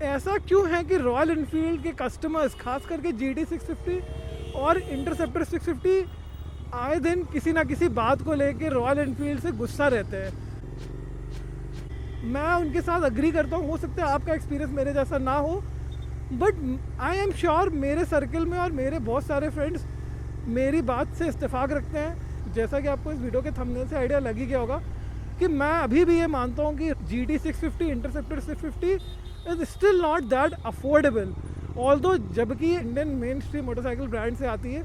ऐसा क्यों है कि रॉयल इनफील्ड के कस्टमर्स खास करके GT 650 और इंटरसेप्टर 650 आए दिन किसी ना किसी बात को लेके रॉयल इनफील्ड से गुस्सा रहते हैं। मैं उनके साथ अग्री करता हूँ, हो सकता है आपका एक्सपीरियंस मेरे जैसा ना हो, बट आई एम श्योर मेरे सर्कल में और मेरे बहुत सारे फ्रेंड्स मेरी बात से इत्तेफाक रखते हैं। जैसा कि आपको इस वीडियो के थंबनेल से आइडिया लग ही गया होगा कि मैं अभी भी ये मानता हूँ कि GT 650 Interceptor 650 is still not that affordable, although जबकि Indian mainstream motorcycle brand से आती है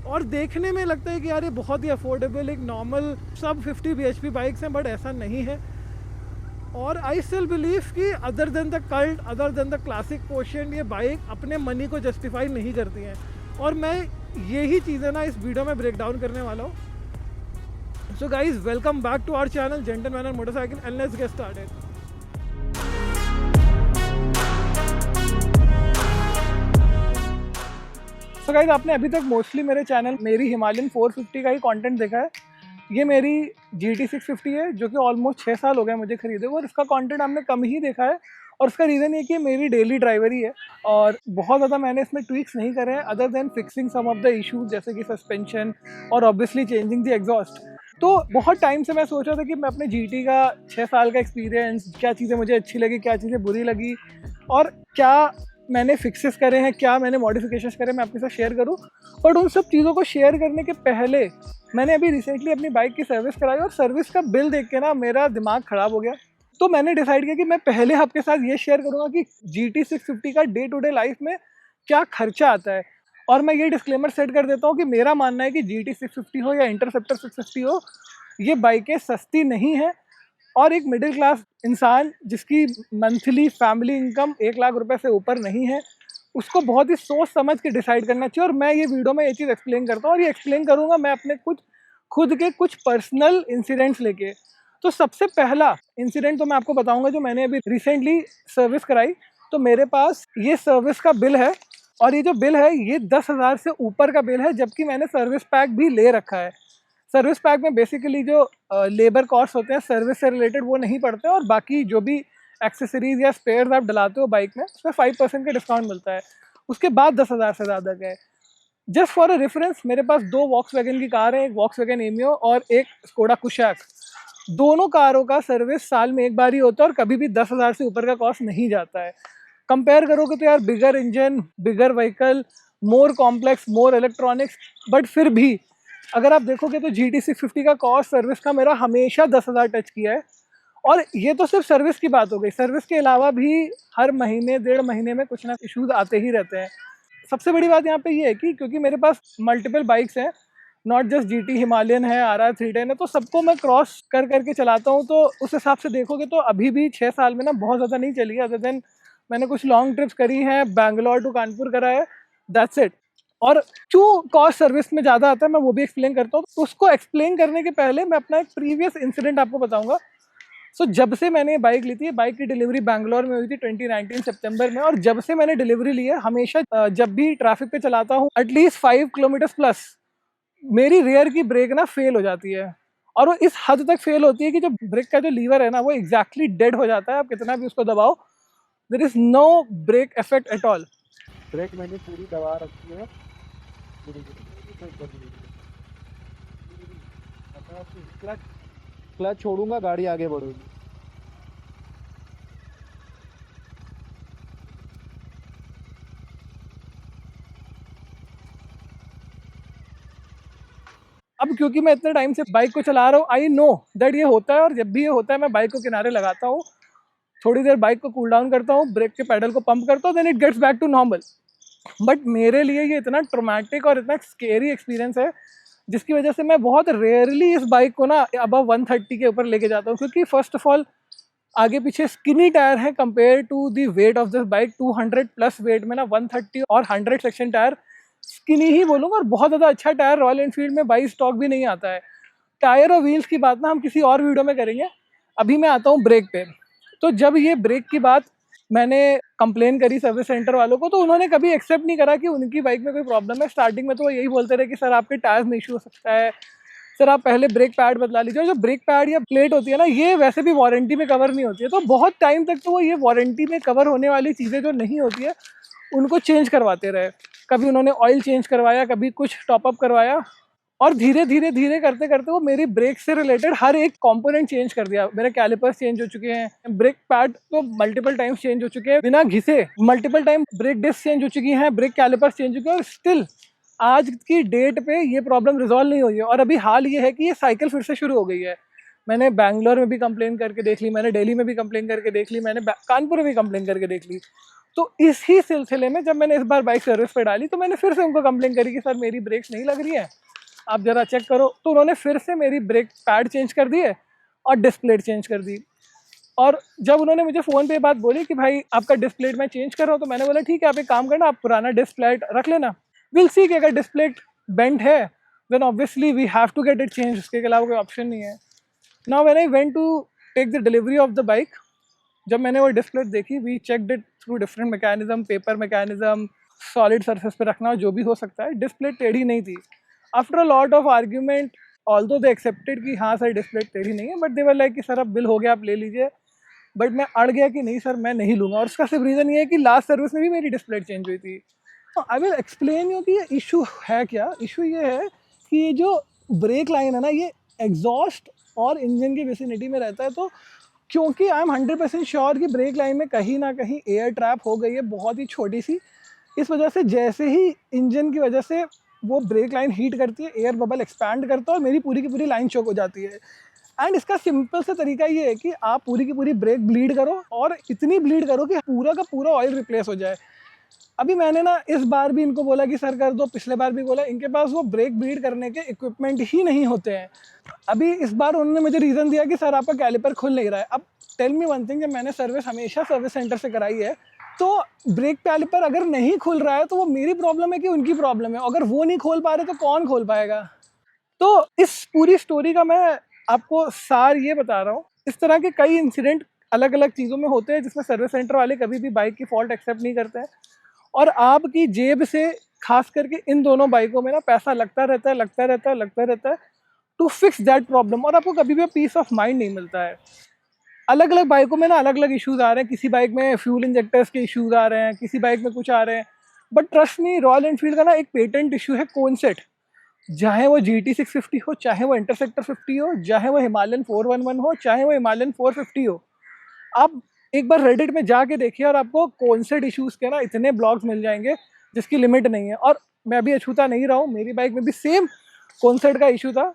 और देखने में लगता है कि यार ये बहुत ही अफोर्डेबल एक नॉर्मल सब 50 bhp बाइक्स हैं, बट ऐसा नहीं है। और आई स्टिल बिलीव कि other than the cult, other than the classic question, ये बाइक अपने मनी को जस्टिफाई नहीं करती हैं और मैं यही चीज़ें ना इस वीडियो में ब्रेक डाउन करने वाला हूँ। So guys, welcome back to our channel gentleman and motorcycle and let's get started. So guys, आपने अभी तक मोस्टली मेरे चैनल मेरी हिमालयन 450 का ही कंटेंट देखा है। ये मेरी GT 650 है जो कि ऑलमोस्ट 6 साल हो गए मुझे खरीदे हुए और इसका कंटेंट आपने कम ही देखा है और उसका रीज़न ये कि मेरी डेली ड्राइवर ही है और बहुत ज़्यादा मैंने इसमें ट्वीक्स नहीं करे हैं other than fixing some of the issues जैसे कि सस्पेंशन और ऑब्वियसली चेंजिंग द एग्जॉस्ट। तो बहुत टाइम से मैं सोच रहा था कि मैं अपने GT का 6 साल का एक्सपीरियंस, क्या चीज़ें मुझे अच्छी लगी, क्या चीज़ें बुरी लगी और क्या मैंने फिक्सेस करे हैं, क्या मैंने मॉडिफिकेशंस करे, मैं आपके साथ शेयर करूं। बट उन सब चीज़ों को शेयर करने के पहले मैंने अभी रिसेंटली अपनी बाइक की सर्विस कराई और सर्विस का बिल देख के ना मेरा दिमाग ख़राब हो गया। तो मैंने डिसाइड किया कि मैं पहले आपके साथ ये शेयर करूँगा कि GT 650 का डे टू डे लाइफ में क्या खर्चा आता है। और मैं ये डिस्क्लेमर सेट कर देता हूँ कि मेरा मानना है कि GT 650 हो या इंटरसेप्टर 650 हो, ये बाइकें सस्ती नहीं है और एक मिडिल क्लास इंसान जिसकी मंथली फैमिली इनकम 1 लाख रुपए से ऊपर नहीं है, उसको बहुत ही सोच समझ के डिसाइड करना चाहिए। और मैं ये वीडियो में ये चीज़ एक्सप्लेन करता हूँ और ये एक्सप्लेन करूँगा मैं अपने खुद के कुछ पर्सनल इंसिडेंट्स लेके। तो सबसे पहला इंसिडेंट तो मैं आपको बताऊँगा जो मैंने अभी रिसेंटली सर्विस कराई। तो मेरे पास ये सर्विस का बिल है और ये जो बिल है ये 10,000 से ऊपर का बिल है, जबकि मैंने सर्विस पैक भी ले रखा है। सर्विस पैक में बेसिकली जो लेबर कॉस्ट होते हैं सर्विस से रिलेटेड वो नहीं पड़ते और बाकी जो भी एक्सेसरीज या स्पेयर्स आप डलाते हो बाइक में उसमें 5% का डिस्काउंट मिलता है। उसके बाद 10,000 से ज़्यादा का है। जस्ट फॉर अ रेफरेंस, मेरे पास 2 वॉक्सवैगन की कार है, एक वॉक्सवैगन एमियो और एक स्कोडा कुशैक। दोनों कारों का सर्विस साल में एक बार ही होता है और कभी भी 10,000 से ऊपर का कॉस्ट नहीं जाता है। कंपेयर करोगे तो यार bigger engine, bigger vehicle, more complex, more electronics, but फिर भी अगर आप देखोगे तो GT 650 का कॉस्ट सर्विस का मेरा हमेशा 10,000 टच किया है। और ये तो सिर्फ सर्विस की बात हो गई, सर्विस के अलावा भी हर महीने 1.5 महीने में कुछ ना इशूज़ आते ही रहते हैं। सबसे बड़ी बात यहाँ पे ये है कि क्योंकि मेरे पास मल्टीपल बाइक्स हैं, नॉट जस्ट GT, हिमालयन है, RR 310 है, तो सबको मैं क्रॉस करके चलाता हूँ। तो उस हिसाब से देखोगे तो अभी भी 6 साल में ना बहुत ज़्यादा नहीं चली है, अदर देन मैंने कुछ लॉन्ग ट्रिप्स करी हैं, बैंगलोर टू कानपुर करा है, दैट्स इट। और क्यों कॉस्ट सर्विस में ज़्यादा आता है मैं वो भी एक्सप्लेन करता हूँ। तो उसको एक्सप्लेन करने के पहले मैं अपना एक प्रीवियस इंसिडेंट आपको बताऊंगा। सो जब से मैंने बाइक ली थी, बाइक की डिलीवरी बैंगलोर में हुई थी 2019 सितंबर में, और जब से मैंने डिलीवरी ली है हमेशा जब भी ट्रैफिक पे चलाता हूँ एटलीस्ट 5 किलोमीटर प्लस मेरी रेयर की ब्रेक ना फेल हो जाती है। और वो इस हद तक फेल होती है कि जो ब्रेक का जो लीवर है ना वो एग्जैक्टली डेड हो जाता है, आप कितना भी उसको दबाओ, there is no brake effect at all. Brake मैंने पूरी दबा रखी है। क्लच क्लच छोड़ूंगा गाड़ी आगे बढ़ेगी। अब क्योंकि मैं इतने टाइम से बाइक को चला रहा हूँ, आई नो दैट ये होता है और जब भी ये होता है मैं बाइक को किनारे लगाता हूँ, थोड़ी देर बाइक को कूल डाउन करता हूँ, ब्रेक के पेडल को पंप करता हूँ, then it gets back to normal. But मेरे लिए ये इतना ट्रोमैटिक और इतना स्केरी एक्सपीरियंस है जिसकी वजह से मैं बहुत रेयरली इस बाइक को ना अबव 130 के ऊपर लेके जाता हूँ, क्योंकि फर्स्ट ऑफ ऑल आगे पीछे स्किनी टायर है compare to the weight of this bike. 200 plus weight में ना 130 और 100 सेक्शन टायर स्किनी ही बोलूँगा, और बहुत ज़्यादा अच्छा टायर रॉयल एनफील्ड में बाई स्टॉक भी नहीं आता है। टायर और व्हील्स की बात ना हम किसी और वीडियो में करेंगे, अभी मैं आता हूँ ब्रेक पे। तो जब ये ब्रेक की बात मैंने कंप्लेन करी सर्विस सेंटर वालों को, तो उन्होंने कभी एक्सेप्ट नहीं करा कि उनकी बाइक में कोई प्रॉब्लम है। स्टार्टिंग में तो वो यही बोलते रहे कि सर आपके टायर्स में इशू हो सकता है, सर आप पहले ब्रेक पैड बदला लीजिए। और जो ब्रेक पैड या प्लेट होती है ना, ये वैसे भी वारंटी में कवर नहीं होती है, तो बहुत टाइम तक तो वो ये वारंटी में कवर होने वाली चीज़ें जो नहीं होती है उनको चेंज करवाते रहे। कभी उन्होंने ऑयल चेंज करवाया, कभी कुछ टॉपअप करवाया, और धीरे धीरे धीरे करते करते वो मेरी ब्रेक से रिलेटेड हर एक कंपोनेंट चेंज कर दिया। मेरे कैलिपर्स चेंज हो चुके हैं, ब्रेक पैड तो मल्टीपल टाइम्स चेंज हो चुके हैं बिना घिसे, multiple time brake disk change हो चुकी हैं, ब्रेक कैलिपर्स चेंज हो चुके हैं, और स्टिल आज की डेट पे ये प्रॉब्लम रिजॉल्व नहीं हुई है। और अभी हाल ये है कि ये साइकिल फिर से शुरू हो गई है। मैंने बैंगलोर में भी कंप्लेन करके देख ली, मैंने दिल्ली में भी कंप्लेन करके देख ली, मैंने कानपुर में भी कंप्लेन करके देख ली। तो इसी सिलसिले में जब मैंने इस बार बाइक सर्विस पे डाली तो मैंने फिर से उनको कंप्लेन करी कि सर मेरी ब्रेक्स नहीं लग रही हैं, आप ज़रा चेक करो। तो उन्होंने फिर से मेरी ब्रेक पैड चेंज कर दिए और डिस्प्ले चेंज कर दी। और जब उन्होंने मुझे फ़ोन पे बात बोली कि भाई आपका डिस्प्ले मैं चेंज कर रहा हूँ, तो मैंने बोला ठीक है, आप एक काम करना, आप पुराना डिस्प्ले रख लेना, विल सी कि अगर डिस्प्ले बेंट है then obviously we have to get it change, उसके अलावा कोई ऑप्शन नहीं है। Now when I went to take the delivery of the bike, जब मैंने वो डिस्प्ले देखी, we checked it through different mechanism, paper mechanism, solid surface पे रखना, जो भी हो सकता है, डिस्प्ले टेढ़ी नहीं थी। After a lot of argument, although they accepted कि हाँ सर डिस्प्ले टेढ़ी नहीं है, बट दे वर लाइक कि सर अब बिल हो गया, आप ले लीजिए। बट मैं अड़ गया कि नहीं सर मैं नहीं लूँगा, और उसका सिर्फ रीज़न ये है कि लास्ट सर्विस में भी मेरी डिस्प्ले चेंज हुई थी। आई विल एक्सप्लेन यू कि ये इशू है क्या। इशू ये है कि ये जो ब्रेक लाइन है ना, ये एग्जॉस्ट और इंजन की विसिनिटी में रहता है, तो क्योंकि आई एम 100% श्योर कि ब्रेक लाइन में कहीं ना कहीं एयर ट्रैप हो गई है, बहुत ही छोटी सी। इस वजह से जैसे ही इंजन की वजह से वो ब्रेक लाइन हीट करती है, एयर बबल एक्सपैंड करता है और मेरी पूरी की पूरी लाइन चोक हो जाती है। एंड इसका सिंपल सा तरीका ये है कि आप पूरी की पूरी ब्रेक ब्लीड करो, और इतनी ब्लीड करो कि पूरा का पूरा ऑयल रिप्लेस हो जाए। अभी मैंने ना इस बार भी इनको बोला कि सर कर दो, पिछले बार भी बोला, इनके पास वो ब्रेक ब्लीड करने के इक्विपमेंट ही नहीं होते हैं। अभी इस बार उन्होंने मुझे रीज़न दिया कि सर आपका कैलिपर खुल नहीं रहा है। अब टेल मी वन थिंग, जब मैंने सर्विस हमेशा सर्विस सेंटर से कराई है, तो ब्रेक कैलिपर अगर नहीं खुल रहा है तो वो मेरी प्रॉब्लम है कि उनकी प्रॉब्लम है? अगर वो नहीं खोल पा रहे तो कौन खोल पाएगा? तो इस पूरी स्टोरी का मैं आपको सार ये बता रहा हूँ, इस तरह के कई इंसिडेंट अलग अलग चीज़ों में होते हैं जिसमें सर्विस सेंटर वाले कभी भी बाइक की फॉल्ट एक्सेप्ट नहीं करते हैं, और आपकी जेब से खास करके इन दोनों बाइकों में ना पैसा लगता रहता है, लगता रहता है, लगता रहता है टू फिक्स दैट प्रॉब्लम, और आपको कभी भी पीस ऑफ माइंड नहीं मिलता है। अलग अलग बाइकों में ना अलग अलग इश्यूज़ आ रहे हैं, किसी बाइक में फ्यूल इंजेक्टर्स के इश्यूज़ आ रहे हैं, किसी बाइक में कुछ आ रहे हैं, but trust me, royal Enfield का ना एक पेटेंट इशू है कोन सेट। चाहे वो GT650 हो, चाहे वो इंटरसेप्टर 50 हो, चाहे वो हिमालयन 411 हो, चाहे वो हिमालयन 450 हो, आप एक बार रेडिट में जाके देखिए और आपको कॉन्सेट इश्यूज़ के ना इतने ब्लॉग्स मिल जाएंगे जिसकी लिमिट नहीं है। और मैं अभी अछूता नहीं रहा हूँ, मेरी बाइक में भी सेम कॉन्सेट का इशू था।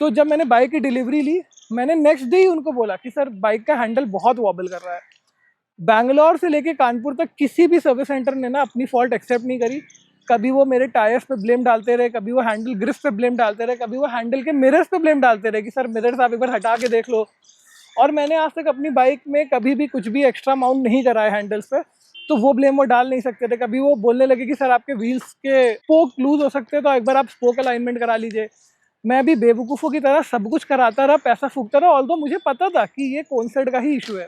तो जब मैंने बाइक की डिलीवरी ली, मैंने नेक्स्ट डे ही उनको बोला कि सर बाइक का हैंडल बहुत वॉबल कर रहा है। बैंगलोर से लेके कानपुर तक किसी भी सर्विस सेंटर ने ना अपनी फॉल्ट एक्सेप्ट नहीं करी। कभी वो मेरे टायर्स पे ब्लेम डालते रहे, कभी वो हैंडल ग्रिप्स पे ब्लेम डालते रहे, कभी वो हैंडल के मिरर्स पे ब्लेम डालते रहे कि सर मिरर्स आप एक बार हटा के देख लो। और मैंने आज तक अपनी बाइक में कभी भी कुछ भी एक्स्ट्रा माउंट नहीं करा है हैंडल्स पे, तो वो ब्लेम वो डाल नहीं सकते थे। कभी वो बोलने लगे कि सर आपके व्हील्स के स्पोक लूज हो सकते हैं, तो एक बार आप स्पोक अलाइनमेंट करा लीजिए। मैं भी बेवकूफ़ों की तरह सब कुछ कराता रहा, पैसा फूकता रहा, ऑल्दो मुझे पता था कि ये कॉन्सेट का ही इशू है।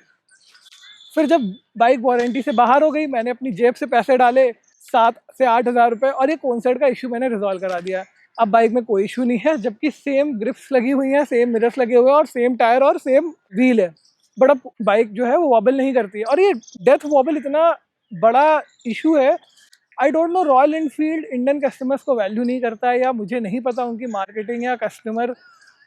फिर जब बाइक वारंटी से बाहर हो गई, मैंने अपनी जेब से पैसे डाले 7 से 8 हज़ार रुपये, और ये कॉन्सेट का इशू मैंने रिजॉल्व करा दिया। अब बाइक में कोई इशू नहीं है, जबकि सेम ग्रिप्स लगी हुई हैं, सेम मिरर्स लगे हुए हैं, और सेम टायर और सेम व्हील है। बट अब बाइक जो है वो वॉबल नहीं करती है। और ये डेथ वॉबल इतना बड़ा इशू है, I don't know, royal Enfield Indian customers को वैल्यू नहीं करता है, या मुझे नहीं पता उनकी मार्केटिंग या कस्टमर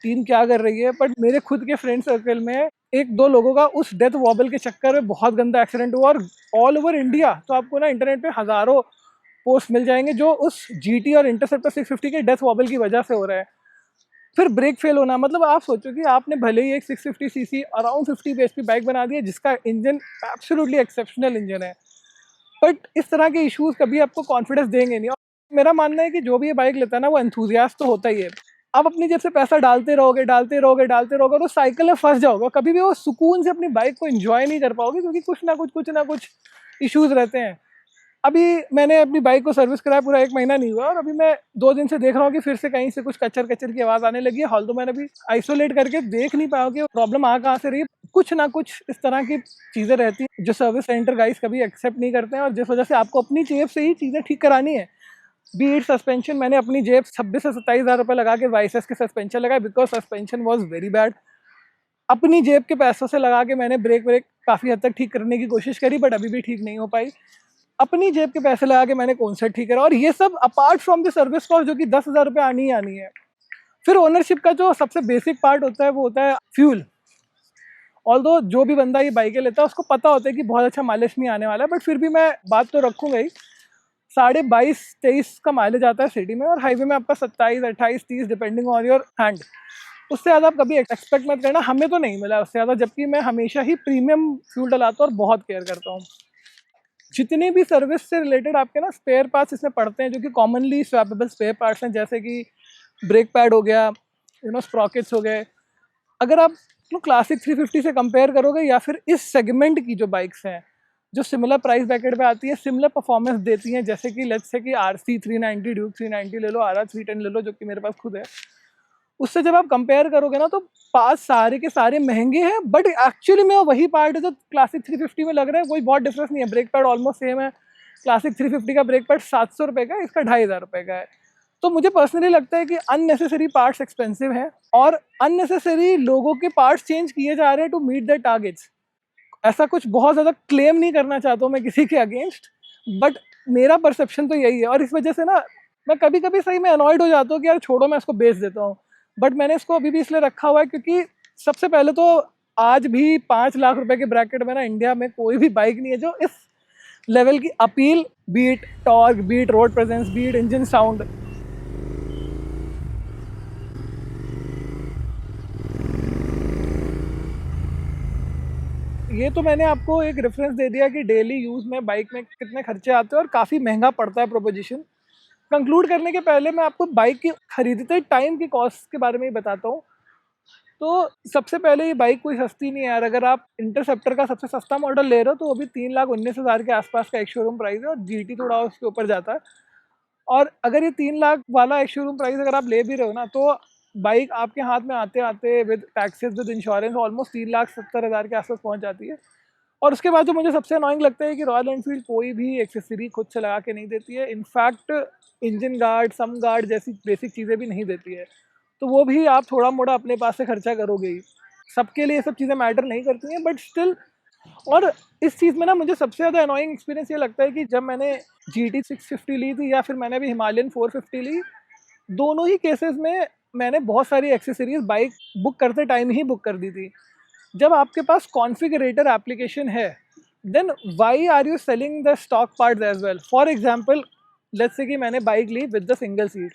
टीम क्या कर रही है। बट मेरे खुद के फ्रेंड सर्कल में एक दो लोगों का उस डेथ वॉबल के चक्कर में बहुत गंदा एक्सीडेंट हुआ, और ऑल ओवर इंडिया तो आपको ना इंटरनेट पे हज़ारों पोस्ट मिल जाएंगे जो उस GT और इंटरसेप्टर 650 के डेथ वॉबल की वजह से हो रहा है। फिर ब्रेक फेल होना, मतलब आप सोचो कि आपने भले ही एक 650 सीसी अराउंड 50 bhp बाइक बना दी है जिसका इंजन एब्सोल्युटली एक्सेप्शनल इंजन है, बट इस तरह के इश्यूज कभी आपको कॉन्फिडेंस देंगे नहीं। और मेरा मानना है कि जो भी ये बाइक लेता है ना, वो एंथुजियास्ट तो होता ही है। आप अपनी जेब से पैसा डालते रहोगे, डालते रहोगे, डालते रहोगे, और उस साइकिल में फंस जाओगे, कभी भी वो सुकून से अपनी बाइक को एंजॉय नहीं कर पाओगे, क्योंकि कुछ ना कुछ इश्यूज रहते हैं। अभी मैंने अपनी बाइक को सर्विस कराया, पूरा 1 महीना नहीं हुआ, और अभी मैं 2 दिन से देख रहा हूँ कि फिर से कहीं से कुछ कचर कचर की आवाज़ आने लगी है। हाल तो मैंने अभी आइसोलेट करके देख नहीं पाया कि प्रॉब्लम आ कहाँ से रही है। कुछ ना कुछ इस तरह की चीज़ें रहती हैं जो सर्विस सेंटर गाइस कभी एक्सेप्ट नहीं करते हैं, और जिस वजह से आपको अपनी जेब से ही चीज़ें ठीक करानी है। बीट सस्पेंशन, मैंने अपनी जेब 26 से 27 हज़ार रुपये लगा के वाइसेस के सस्पेंशन लगाए because suspension was very bad. अपनी जेब के पैसों से लगा के मैंने ब्रेक काफ़ी हद तक ठीक करने की कोशिश करी बट अभी भी ठीक नहीं हो पाई। अपनी जेब के पैसे लगा के मैंने कौन सा ठीक करा, और ये सब apart from the service cost जो कि 10,000 रुपये आनी ही आनी है। फिर ओनरशिप का जो सबसे बेसिक पार्ट होता है वो होता है फ्यूल। ऑल्दो जो भी बंदा ये बाइकें लेता है उसको पता होता है कि बहुत अच्छा माइलेज नहीं आने वाला है, बट फिर भी मैं बात तो रखूँगा ही। 22.5-23 का माइलेज आता है सिटी में, और हाईवे में आपका 27, 28, 30 डिपेंडिंग ऑन योर हैंड। उससे ज़्यादा आप कभी एक्सपेक्ट मत करना, हमें तो नहीं मिला उससे ज़्यादा, जबकि मैं हमेशा ही प्रीमियम फ्यूल डलाता हूँ और बहुत केयर करता हूँ। जितने भी सर्विस से रिलेटेड आपके ना स्पेयर पार्ट्स इसमें पड़ते हैं जो कि कॉमनली स्वैपेबल स्पेयर पार्ट्स हैं, जैसे कि ब्रेक पैड हो गया, स्प्रॉकेट्स हो गए। अगर आप क्लासिक 350 से कंपेयर करोगे या फिर इस सेगमेंट की जो बाइक्स हैं जो सिमिलर प्राइस ब्रैकेट पे आती है, सिमिलर परफॉर्मेंस देती हैं, जैसे कि लेट्स से कि RC 390, ड्यूक 390 ले लो, RR 310 ले लो जो कि मेरे पास खुद है, उससे जब आप कंपेयर करोगे ना तो पार्ट सारे के सारे महंगे हैं, बट एक्चुअली में वही पार्ट है जो क्लासिक 350 में लग रहा है, कोई बहुत डिफरेंस नहीं है। ब्रेक पैड ऑलमोस्ट सेम है, क्लासिक 350 का ब्रेक पैड 700 रुपये का, इसका 2,500 रुपये का है। तो मुझे पर्सनली लगता है कि अननेसेसरी पार्ट्स एक्सपेंसिव हैं और अननेसेसरी लोगों के पार्ट्स चेंज किए जा रहे हैं टू मीट द टारगेट्स। ऐसा कुछ बहुत ज़्यादा क्लेम नहीं करना चाहता हूँ मैं किसी के अगेंस्ट, बट मेरा परसेप्शन तो यही है। और इस वजह से ना मैं कभी कभी सही में अनॉयड हो जाता हूँ कि यार छोड़ो मैं इसको बेच देता हूँ, बट मैंने इसको अभी भी इसलिए रखा हुआ है क्योंकि सबसे पहले तो आज भी 5 लाख रुपए के ब्रैकेट में ना इंडिया में कोई भी बाइक नहीं है जो इस लेवल की appeal, beat torque, beat road presence, beat engine sound. ये तो मैंने आपको एक रेफरेंस दे दिया कि डेली यूज़ में बाइक में कितने खर्चे आते हैं और काफ़ी महंगा पड़ता है प्रोपोजिशन। कंक्लूड करने के पहले मैं आपको बाइक की खरीदते टाइम की कॉस्ट के बारे में ही बताता हूँ। तो सबसे पहले ये बाइक कोई सस्ती नहीं है यार। अगर आप इंटरसेप्टर का सबसे सस्ता मॉडल ले रहे हो तो वो भी 3,19,000 के आसपास का एक शोरूम प्राइस है, और GT थोड़ा उसके ऊपर जाता है। और अगर ये 3 लाख वाला एक शोरूम प्राइस अगर आप ले भी रहे हो ना, तो बाइक आपके हाथ में आते आते with taxes with insurance almost 3,70,000 के आसपास पहुंच जाती है। और उसके बाद जो मुझे सबसे अनोइंग लगता है कि रॉयल एनफील्ड कोई भी एक्सेसरी खुद से लगा के नहीं देती है। इनफैक्ट इंजन गार्ड, सम गार्ड जैसी बेसिक चीज़ें भी नहीं देती है, तो वो भी आप थोड़ा मोड़ा अपने पास से खर्चा करोगे ही। सबके लिए ये सब चीज़ें मैटर नहीं करती हैं, बट स्टिल। और इस चीज़ में ना मुझे सबसे ज़्यादा अनोइंग एक्सपीरियंस ये लगता है कि जब मैंने GT 650 ली थी या फिर मैंने अभी हिमालयन 450 ली, दोनों ही केसेस में मैंने बहुत सारी एक्सेसरीज बाइक बुक करते टाइम ही बुक कर दी थी। जब आपके पास कॉन्फ़िगरेटर एप्लीकेशन है, then why are you selling the stock parts as well? For example, let's say कि मैंने बाइक ली with the single seat,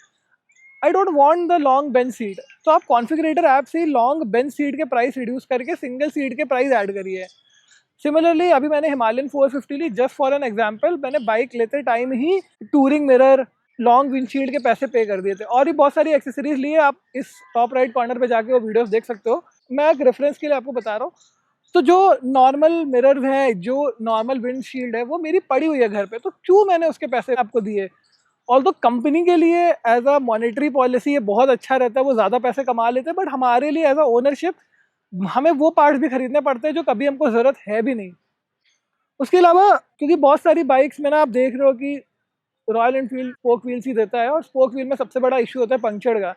I don't want the long bench seat, तो आप कॉन्फ़िगरेटर ऐप से ही लॉन्ग बेंच सीट के price reduce करके single seat के प्राइस ऐड करिए। सिमिलरली अभी मैंने हिमालयन 450 ली, जस्ट फॉर एन एग्जांपल, मैंने बाइक लेते टाइम ही टूरिंग मिरर, लॉन्ग विंडशील्ड के पैसे पे कर दिए थे, और भी बहुत सारी एक्सेसरीज लिए। आप इस टॉप राइट कॉर्नर पे जाके वो वीडियोस देख सकते हो, मैं एक रेफरेंस के लिए आपको बता रहा हूँ। तो जो नॉर्मल मिरर्स हैं, जो नॉर्मल विंडशील्ड है, वो मेरी पड़ी हुई है घर पे, तो क्यों मैंने उसके पैसे आपको दिए? ऑल्दो कंपनी के लिए एज अ मॉनेटरी पॉलिसी ये बहुत अच्छा रहता है, वो ज़्यादा पैसे कमा लेते हैं, बट हमारे लिए एज अ ओनरशिप हमें वो पार्ट्स भी खरीदने पड़ते हैं जो कभी हमको ज़रूरत है भी नहीं। उसके अलावा क्योंकि बहुत सारी बाइक्स में ना आप देख रहे हो कि रॉयल एनफील्ड स्पोक व्हील्स ही देता है, और स्पोक व्हील में सबसे बड़ा इशू होता है पंक्चर का।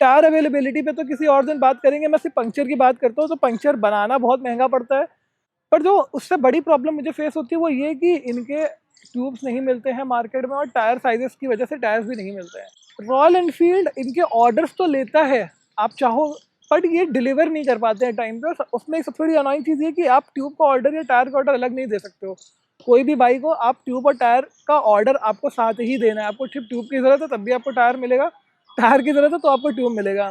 टायर अवेलेबिलिटी पे तो किसी और दिन बात करेंगे, मैं सिर्फ पंक्चर की बात करता हूँ। तो पंक्चर बनाना बहुत महंगा पड़ता है, पर जो उससे बड़ी प्रॉब्लम मुझे फेस होती है वो ये कि इनके ट्यूब्स नहीं मिलते हैं मार्केट में, और टायर साइजेस की वजह से टायर्स भी नहीं मिलते हैं। रॉयल एनफील्ड इनके ऑर्डर्स तो लेता है आप चाहो, बट ये डिलीवर नहीं कर पाते हैं टाइम पे। और उसमें एक सबसे बड़ी अनोइंग चीज़ ये कि आप ट्यूब का ऑर्डर या टायर का ऑर्डर अलग नहीं दे सकते हो। कोई भी बाइक हो, आप ट्यूब और टायर का ऑर्डर आपको साथ ही देना है। आपको सिर्फ ट्यूब की ज़रूरत है तब भी आपको टायर मिलेगा, टायर की ज़रूरत है तो आपको ट्यूब मिलेगा।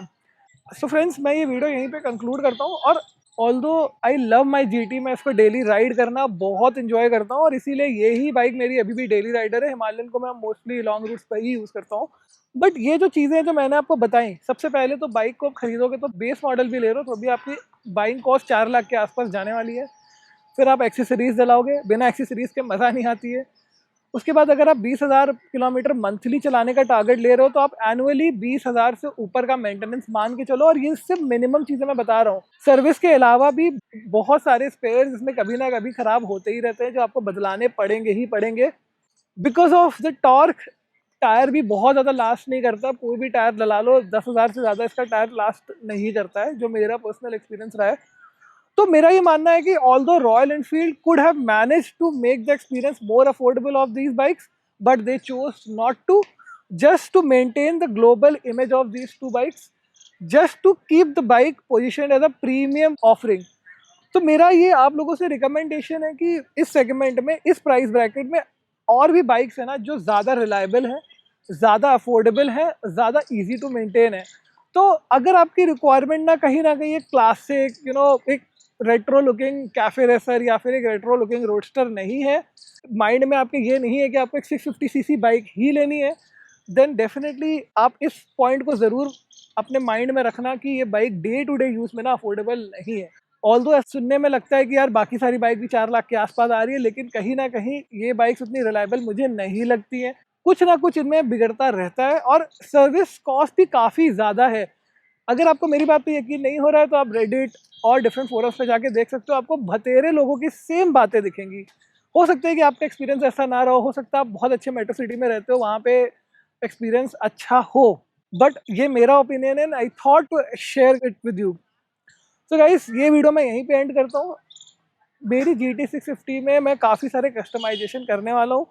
सो फ्रेंड्स, मैं ये वीडियो यहीं पे कंक्लूड करता हूँ। और although I love my GT, मैं इसको डेली राइड करना बहुत इंजॉय करता हूँ, और इसीलिए यही बाइक मेरी अभी भी डेली राइडर है। हिमालयन को मैं मोस्टली लॉन्ग रूट्स पर ही यूज़ करता हूँ। बट ये जो चीज़ें जो मैंने आपको बताई, सबसे पहले तो बाइक को खरीदोगे तो बेस मॉडल भी ले रहे हो तो अभी आपकी बाइंग कॉस्ट 4 लाख के आसपास जाने वाली है। फिर आप एक्सेसरीज डलाओगे, बिना एक्सेसरीज के मज़ा नहीं आती है। उसके बाद अगर आप 20,000 किलोमीटर मंथली चलाने का टारगेट ले रहे हो तो आप एनुअली 20,000 से ऊपर का मेंटेनेंस मान के चलो। और ये सिर्फ मिनिमम चीज़ें मैं बता रहा हूँ। सर्विस के अलावा भी बहुत सारे स्पेयर्स इसमें कभी ना कभी ख़राब होते ही रहते हैं, जो आपको बदलाने पड़ेंगे ही पड़ेंगे because of the torque tyre भी बहुत ज़्यादा लास्ट नहीं करता, कोई भी टायर डला लो 10,000 से ज़्यादा इसका टायर लास्ट नहीं करता है, जो मेरा पर्सनल एक्सपीरियंस रहा है। तो मेरा ये मानना है कि although royal enfield could have managed to make the experience more affordable of these bikes, but they chose not to, just to maintain the global image of these two bikes, just to keep the bike positioned as a premium offering. तो मेरा ये आप लोगों से recommendation है कि इस segment में, इस प्राइस ब्रैकेट में और भी बाइक्स है ना जो ज़्यादा रिलायबल है, ज़्यादा अफोर्डेबल है, ज़्यादा इजी टू मेंटेन है। तो अगर आपकी रिक्वायरमेंट ना कहीं एक क्लासिक एक रेट्रो लुकिंग कैफे रेसर या फिर एक रेट्रो लुकिंग रोडस्टर नहीं है, माइंड में आपके ये नहीं है कि आपको एक 650 सीसी बाइक ही लेनी है, देन डेफिनेटली आप इस पॉइंट को ज़रूर अपने माइंड में रखना कि ये bike day to day use में ना अफोर्डेबल नहीं है। ऑल्दो सुनने में लगता है कि यार बाकी सारी बाइक भी 4 लाख के आसपास आ रही है, लेकिन कहीं ना कहीं ये बाइक्स उतनी रिलायबल मुझे नहीं लगती हैं। कुछ ना कुछ इनमें बिगड़ता रहता है और सर्विस कॉस्ट भी काफ़ी ज़्यादा है। अगर आपको मेरी बात पे यकीन नहीं हो रहा है तो आप रेडिट और डिफरेंट फोरम्स पे जाके देख सकते हो, आपको बतेरे लोगों की सेम बातें दिखेंगी। हो सकता है कि आपका एक्सपीरियंस ऐसा ना रहा हो सकता है आप बहुत अच्छे मेट्रो सिटी में रहते हो, वहाँ पे एक्सपीरियंस अच्छा हो, बट ये मेरा ओपिनियन है, I thought to share it with you. So guys, ये वीडियो मैं यहीं पे एंड करता हूँ। मेरी GT 650 में मैं काफ़ी सारे कस्टमाइजेशन करने वाला हूँ।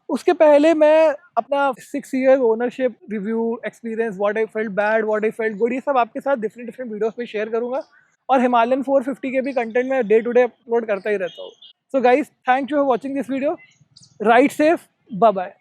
उसके पहले मैं अपना 6 years ownership review experience, what I felt bad, what I felt good, ये सब आपके साथ डिफरेंट वीडियोस पे शेयर करूँगा। और हिमालयन 450 के भी कंटेंट मैं डे टू डे अपलोड करता ही रहता हूँ। So guys, thank you for watching this video. Ride safe, bye bye.